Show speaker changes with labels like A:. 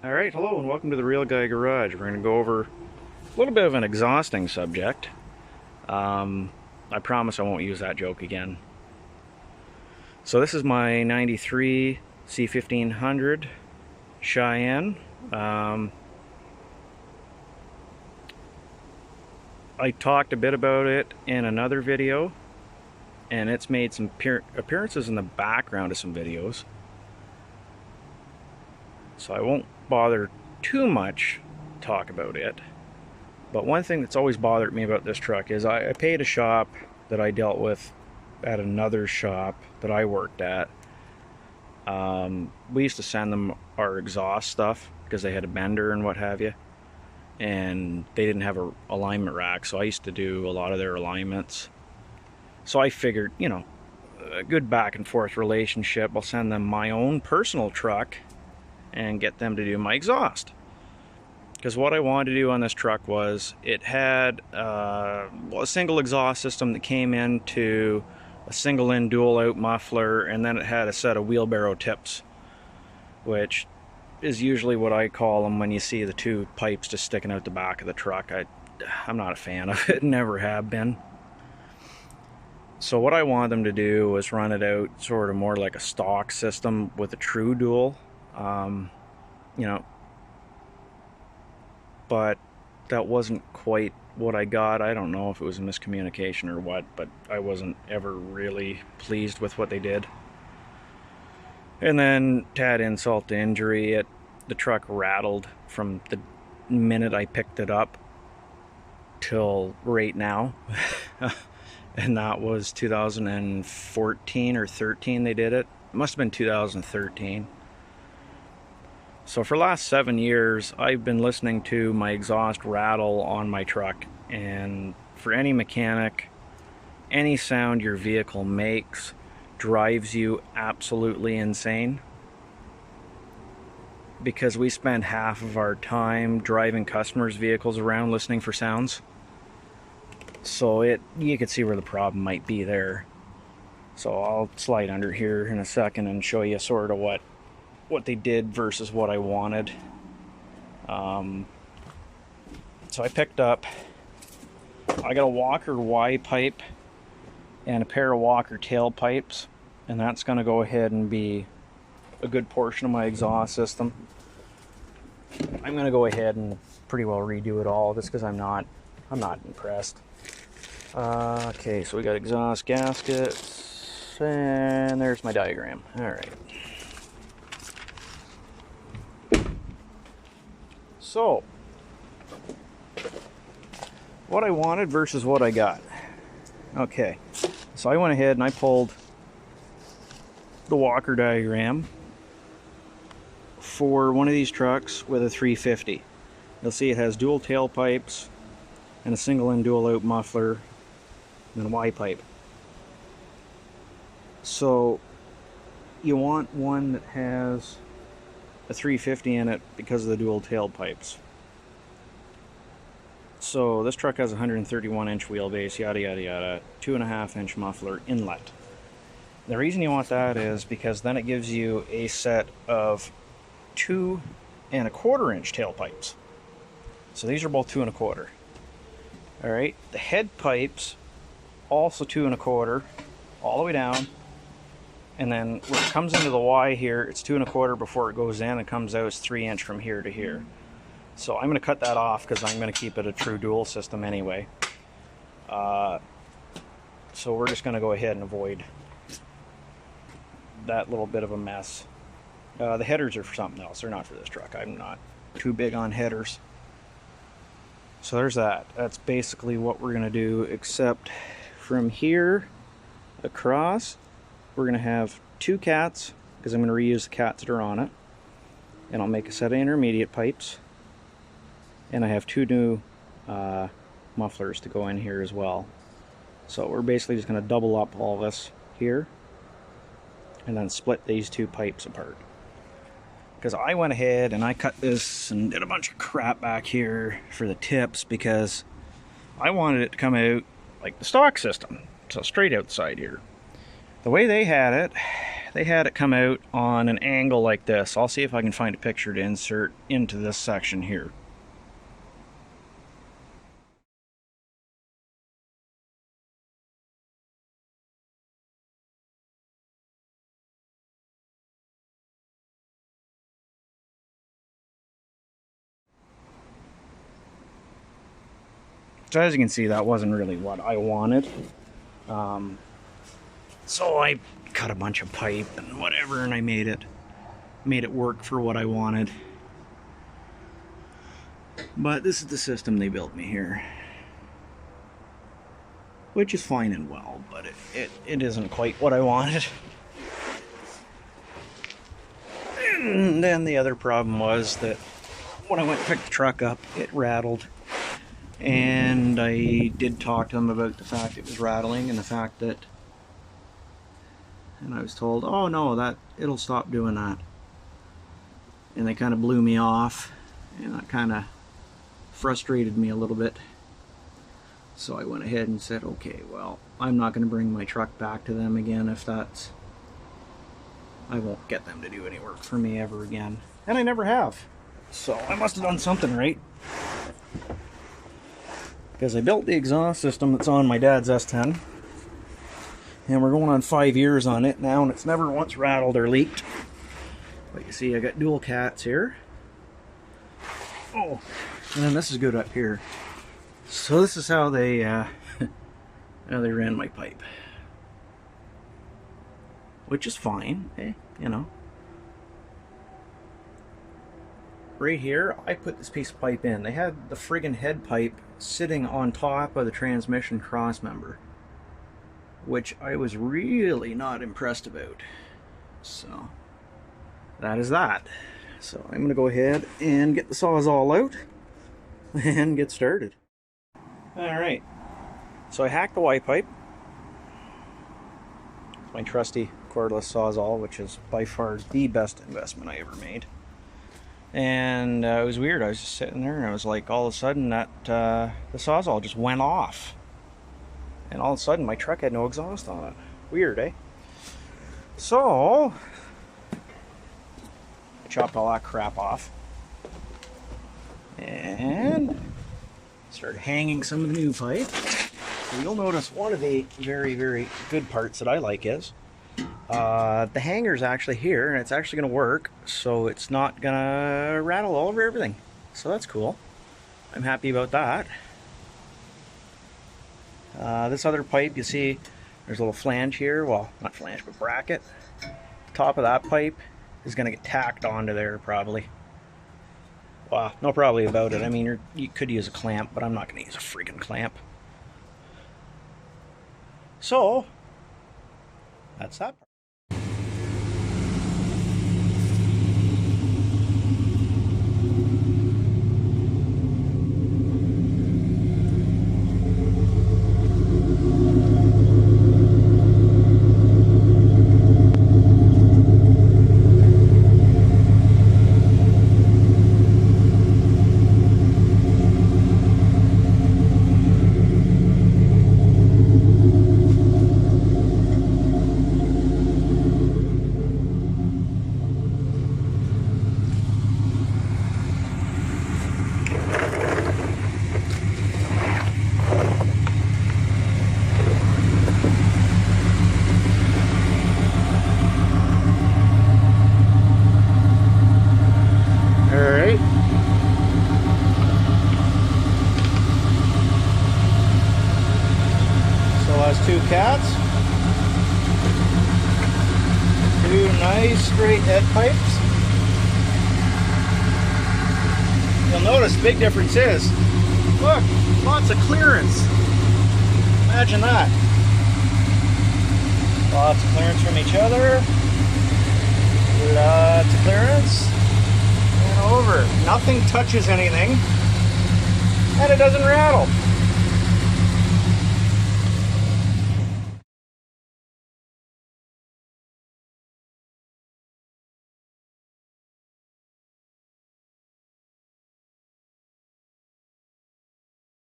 A: Alright, hello and welcome to the Real Guy Garage. We're going to go over a little bit of an exhausting subject. I promise I won't use that joke again. So this is my 93 C1500 Cheyenne. I talked a bit about it in another video, and it's made some appearances in the background of some videos. So I won't bother too much talk about it. But one thing that's always bothered me about this truck is I paid a shop that I dealt with at another shop that I worked at. We used to send them our exhaust stuff because they had a bender and what have you, and they didn't have a alignment rack, so I used to do a lot of their alignments. So I figured, you know, a good back and forth relationship, I'll send them my own personal truck and get them to do my exhaust. Because what I wanted to do on this truck was, it had a single exhaust system that came into a single in dual out muffler, and then it had a set of wheelbarrow tips, which is usually what I call them when you see the two pipes just sticking out the back of the truck. I'm not a fan of it, never have been. So what I wanted them to do was run it out sort of more like a stock system with a true dual. You know, but that wasn't quite what I got. I don't know if it was a miscommunication or what, but I wasn't ever really pleased with what they did. And then, to add insult to injury, the truck rattled from the minute I picked it up till right now. And that was 2014 or 13 they did it. It must have been 2013. So for the last 7 years, I've been listening to my exhaust rattle on my truck. And for any mechanic, any sound your vehicle makes drives you absolutely insane. Because we spend half of our time driving customers' vehicles around listening for sounds. So you can see where the problem might be there. So I'll slide under here in a second and show you sort of what they did versus what I wanted. So I picked up, I got a Walker Y pipe and a pair of Walker tail pipes, and that's going to go ahead and be a good portion of my exhaust system. I'm going to go ahead and pretty well redo it all just because I'm not impressed. Okay, so we got exhaust gaskets, and there's my diagram. All right. So, what I wanted versus what I got. Okay, so I went ahead and I pulled the Walker diagram for one of these trucks with a 350. You'll see it has dual tailpipes and a single in dual out muffler and a Y pipe. So, you want one that has a 350 in it because of the dual tailpipes. So this truck has a 131 inch wheelbase, yada yada yada, 2.5 inch muffler inlet. The reason you want that is because then it gives you a set of 2.25 inch tailpipes. So these are both 2.25. Alright, the head pipes also 2.25 all the way down. And then when it comes into the Y here, it's 2.25 before it goes in, and comes out as 3 inch from here to here. So I'm going to cut that off because I'm going to keep it a true dual system anyway. So we're just going to go ahead and avoid that little bit of a mess. The headers are for something else. They're not for this truck. I'm not too big on headers. So there's that. That's basically what we're going to do, except from here across, we're going to have two cats, because I'm going to reuse the cats that are on it. And I'll make a set of intermediate pipes. And I have two new mufflers to go in here as well. So we're basically just going to double up all this here, and then split these two pipes apart. Because I went ahead and I cut this and did a bunch of crap back here for the tips, because I wanted it to come out like the stock system. So straight outside here. The way they had it, they had it come out on an angle like this. I'll see if I can find a picture to insert into this section here. So as you can see, that wasn't really what I wanted. So I cut a bunch of pipe and whatever, and I made it work for what I wanted. But this is the system they built me here, which is fine and well, but it isn't quite what I wanted. And then the other problem was that when I went to pick the truck up, it rattled. And I did talk to them about the fact it was rattling and the fact that, and I was told, oh no, that it'll stop doing that. And they kind of blew me off, and that kind of frustrated me a little bit. So I went ahead and said, okay, well, I'm not going to bring my truck back to them again if that's, I won't get them to do any work for me ever again. And I never have. So I must have done something right. Because I built the exhaust system that's on my dad's S10, and we're going on 5 years on it now, and it's never once rattled or leaked. But you see, I got dual cats here. Oh, and then this is good up here. So this is how they how they ran my pipe, which is fine, eh? You know. Right here, I put this piece of pipe in. They had the friggin' head pipe sitting on top of the transmission cross member, which I was really not impressed about. So that is that. So I'm gonna go ahead and get the Sawzall out and get started. Alright, so I hacked the Y pipe. It's my trusty cordless Sawzall, which is by far the best investment I ever made. And it was weird. I was just sitting there, and I was like, all of a sudden that the Sawzall just went off, and all of a sudden my truck had no exhaust on it. Weird, eh? So I chopped all that crap off and started hanging some of the new pipe. So you'll notice one of the very, very good parts that I like is the hanger's actually here, and it's actually going to work, so it's not going to rattle all over everything. So that's cool. I'm happy about that. This other pipe, you see, there's a little flange here. Well, not flange, but bracket. The top of that pipe is going to get tacked onto there, probably. Well, no probably about it. I mean, you could use a clamp, but I'm not going to use a freaking clamp. So, that's that part. Two cats, two nice straight head pipes. You'll notice big difference is, look, lots of clearance. Imagine that. Lots of clearance from each other. Lots of clearance. And over. Nothing touches anything. And it doesn't rattle.